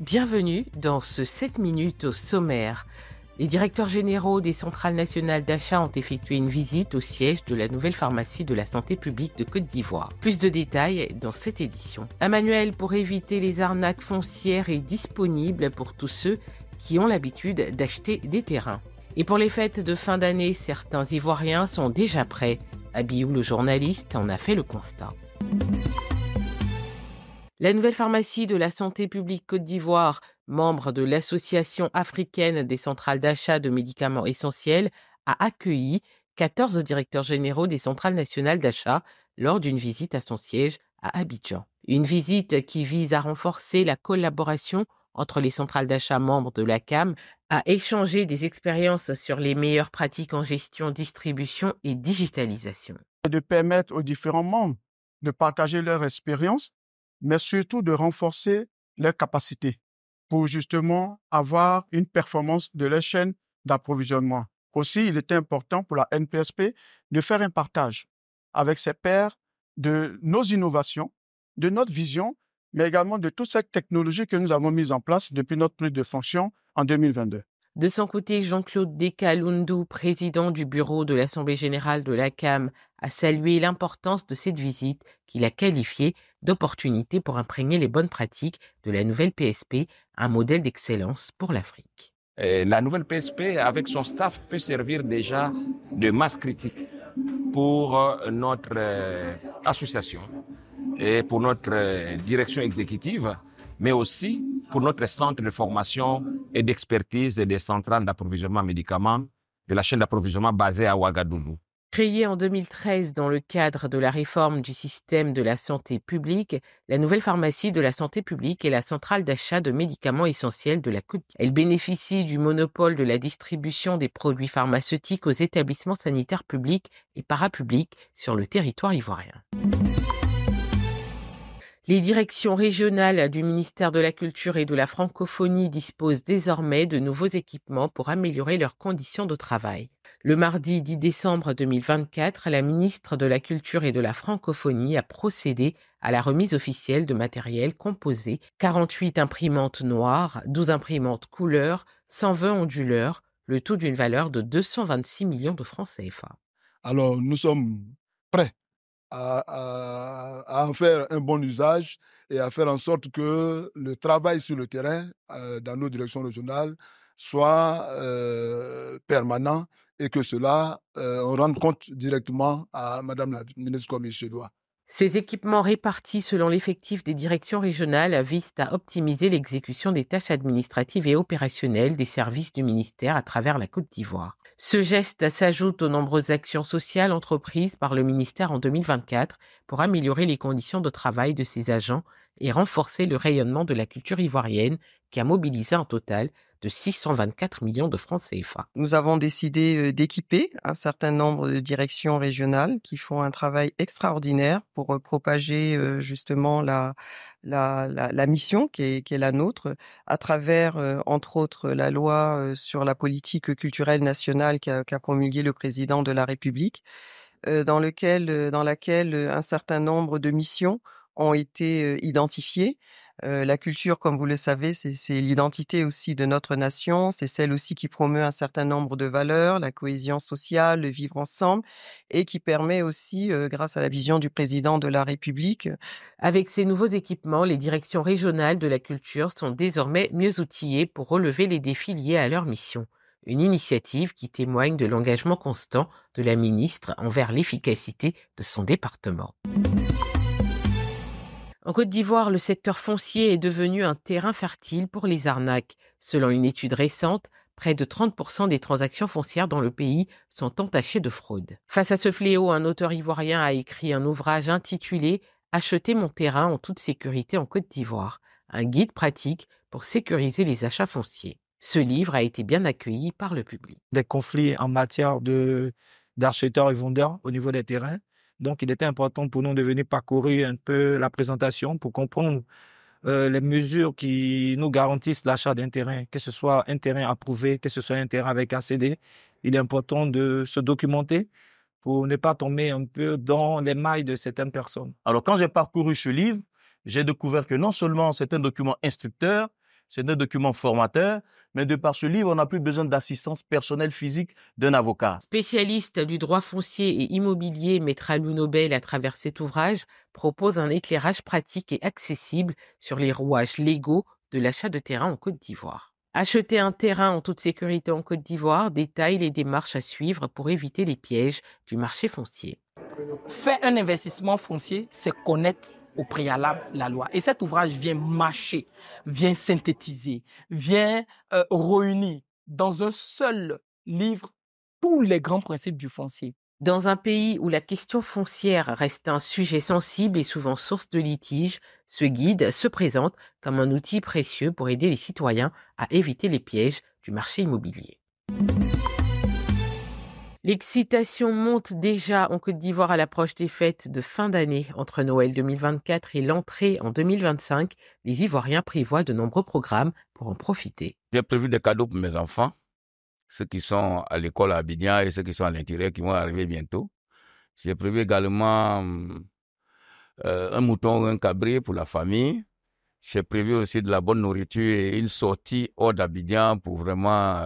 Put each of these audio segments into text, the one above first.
Bienvenue dans ce 7 minutes au sommaire. Les directeurs généraux des centrales nationales d'achat ont effectué une visite au siège de la nouvelle pharmacie de la santé publique de Côte d'Ivoire. Plus de détails dans cette édition. Un manuel pour éviter les arnaques foncières est disponible pour tous ceux qui ont l'habitude d'acheter des terrains. Et pour les fêtes de fin d'année, certains Ivoiriens sont déjà prêts. Abiou, le journaliste, en a fait le constat. La nouvelle pharmacie de la santé publique Côte d'Ivoire, membre de l'Association africaine des centrales d'achat de médicaments essentiels, a accueilli 14 directeurs généraux des centrales nationales d'achat lors d'une visite à son siège à Abidjan. Une visite qui vise à renforcer la collaboration entre les centrales d'achat membres de la CAM, à échanger des expériences sur les meilleures pratiques en gestion, distribution et digitalisation. De permettre aux différents membres de partager leur expérience, mais surtout de renforcer leurs capacités pour justement avoir une performance de leur chaîne d'approvisionnement. Aussi, il était important pour la NPSP de faire un partage avec ses pairs de nos innovations, de notre vision, mais également de toute cette technologie que nous avons mise en place depuis notre prise de fonction en 2022. De son côté, Jean-Claude Dekalundou, président du bureau de l'Assemblée générale de la CAM, a salué l'importance de cette visite qu'il a qualifiée d'opportunité pour imprégner les bonnes pratiques de la nouvelle PSP, un modèle d'excellence pour l'Afrique. La nouvelle PSP, avec son staff, peut servir déjà de masse critique pour notre association et pour notre direction exécutive, mais aussi pour notre centre de formation et d'expertise des centrales d'approvisionnement en médicaments de la chaîne d'approvisionnement basée à Ouagadougou. Créée en 2013 dans le cadre de la réforme du système de la santé publique, la nouvelle pharmacie de la santé publique est la centrale d'achat de médicaments essentiels de la Côte d'Ivoire. Elle bénéficie du monopole de la distribution des produits pharmaceutiques aux établissements sanitaires publics et parapublics sur le territoire ivoirien. Les directions régionales du ministère de la Culture et de la Francophonie disposent désormais de nouveaux équipements pour améliorer leurs conditions de travail. Le mardi 10 décembre 2024, la ministre de la Culture et de la Francophonie a procédé à la remise officielle de matériel composé 48 imprimantes noires, 12 imprimantes couleur, 120 onduleurs, le tout d'une valeur de 226 millions de francs CFA. Alors, nous sommes prêts à en faire un bon usage et à faire en sorte que le travail sur le terrain dans nos directions régionales soit permanent et que cela, on rende compte directement à Madame la ministre comme il se doit. Ces équipements répartis selon l'effectif des directions régionales visent à optimiser l'exécution des tâches administratives et opérationnelles des services du ministère à travers la Côte d'Ivoire. Ce geste s'ajoute aux nombreuses actions sociales entreprises par le ministère en 2024 pour améliorer les conditions de travail de ses agents et renforcer le rayonnement de la culture ivoirienne qui a mobilisé un total de 624 millions de francs CFA. Nous avons décidé d'équiper un certain nombre de directions régionales qui font un travail extraordinaire pour propager justement la mission qui est la nôtre à travers, entre autres, la loi sur la politique culturelle nationale qu'a promulguée le président de la République, dans laquelle un certain nombre de missions ont été identifiées. La culture, comme vous le savez, c'est l'identité aussi de notre nation, c'est celle aussi qui promeut un certain nombre de valeurs, la cohésion sociale, le vivre ensemble, et qui permet aussi, grâce à la vision du président de la République. Avec ces nouveaux équipements, les directions régionales de la culture sont désormais mieux outillées pour relever les défis liés à leur mission. Une initiative qui témoigne de l'engagement constant de la ministre envers l'efficacité de son département. En Côte d'Ivoire, le secteur foncier est devenu un terrain fertile pour les arnaques. Selon une étude récente, près de 30% des transactions foncières dans le pays sont entachées de fraude. Face à ce fléau, un auteur ivoirien a écrit un ouvrage intitulé « Acheter mon terrain en toute sécurité en Côte d'Ivoire », un guide pratique pour sécuriser les achats fonciers. Ce livre a été bien accueilli par le public. Des conflits en matière d'acheteurs et vendeurs au niveau des terrains. Donc, il était important pour nous de venir parcourir un peu la présentation pour comprendre les mesures qui nous garantissent l'achat d'un terrain, que ce soit un terrain approuvé, que ce soit un terrain avec ACD. Il est important de se documenter pour ne pas tomber un peu dans les mailles de certaines personnes. Alors, quand j'ai parcouru ce livre, j'ai découvert que non seulement c'est un document instructeur, c'est un document formateur, mais de par ce livre, on n'a plus besoin d'assistance personnelle physique d'un avocat. Spécialiste du droit foncier et immobilier, Maître Alou Nobel, à travers cet ouvrage, propose un éclairage pratique et accessible sur les rouages légaux de l'achat de terrain en Côte d'Ivoire. Acheter un terrain en toute sécurité en Côte d'Ivoire détaille les démarches à suivre pour éviter les pièges du marché foncier. Faire un investissement foncier, c'est connaître au préalable la loi. Et cet ouvrage vient mâcher, vient synthétiser, vient réunir dans un seul livre tous les grands principes du foncier. Dans un pays où la question foncière reste un sujet sensible et souvent source de litiges, ce guide se présente comme un outil précieux pour aider les citoyens à éviter les pièges du marché immobilier. L'excitation monte déjà en Côte d'Ivoire à l'approche des fêtes de fin d'année. Entre Noël 2024 et l'entrée en 2025, les Ivoiriens prévoient de nombreux programmes pour en profiter. J'ai prévu des cadeaux pour mes enfants, ceux qui sont à l'école à Abidjan et ceux qui sont à l'intérieur qui vont arriver bientôt. J'ai prévu également un mouton ou un cabré pour la famille. J'ai prévu aussi de la bonne nourriture et une sortie hors d'Abidjan pour vraiment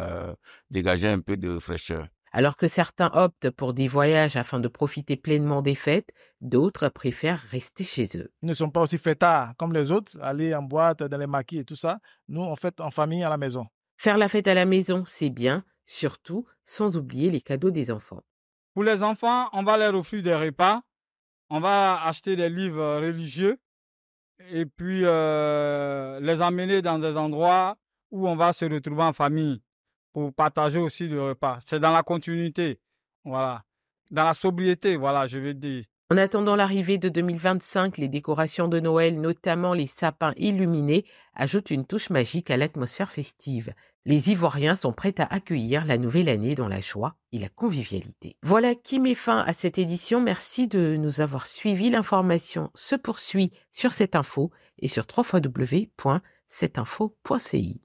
dégager un peu de fraîcheur. Alors que certains optent pour des voyages afin de profiter pleinement des fêtes, d'autres préfèrent rester chez eux. Ils ne sont pas aussi fêtards comme les autres, aller en boîte, dans les maquis et tout ça. Nous, on fête en famille à la maison. Faire la fête à la maison, c'est bien, surtout sans oublier les cadeaux des enfants. Pour les enfants, on va leur offrir des repas, on va acheter des livres religieux et puis les emmener dans des endroits où on va se retrouver en famille pour partager aussi le repas. C'est dans la continuité, voilà. Dans la sobriété, voilà, je veux dire. En attendant l'arrivée de 2025, les décorations de Noël, notamment les sapins illuminés, ajoutent une touche magique à l'atmosphère festive. Les Ivoiriens sont prêts à accueillir la nouvelle année dans la joie et la convivialité. Voilà qui met fin à cette édition. Merci de nous avoir suivis. L'information se poursuit sur cette info et sur www.cetinfo.ci.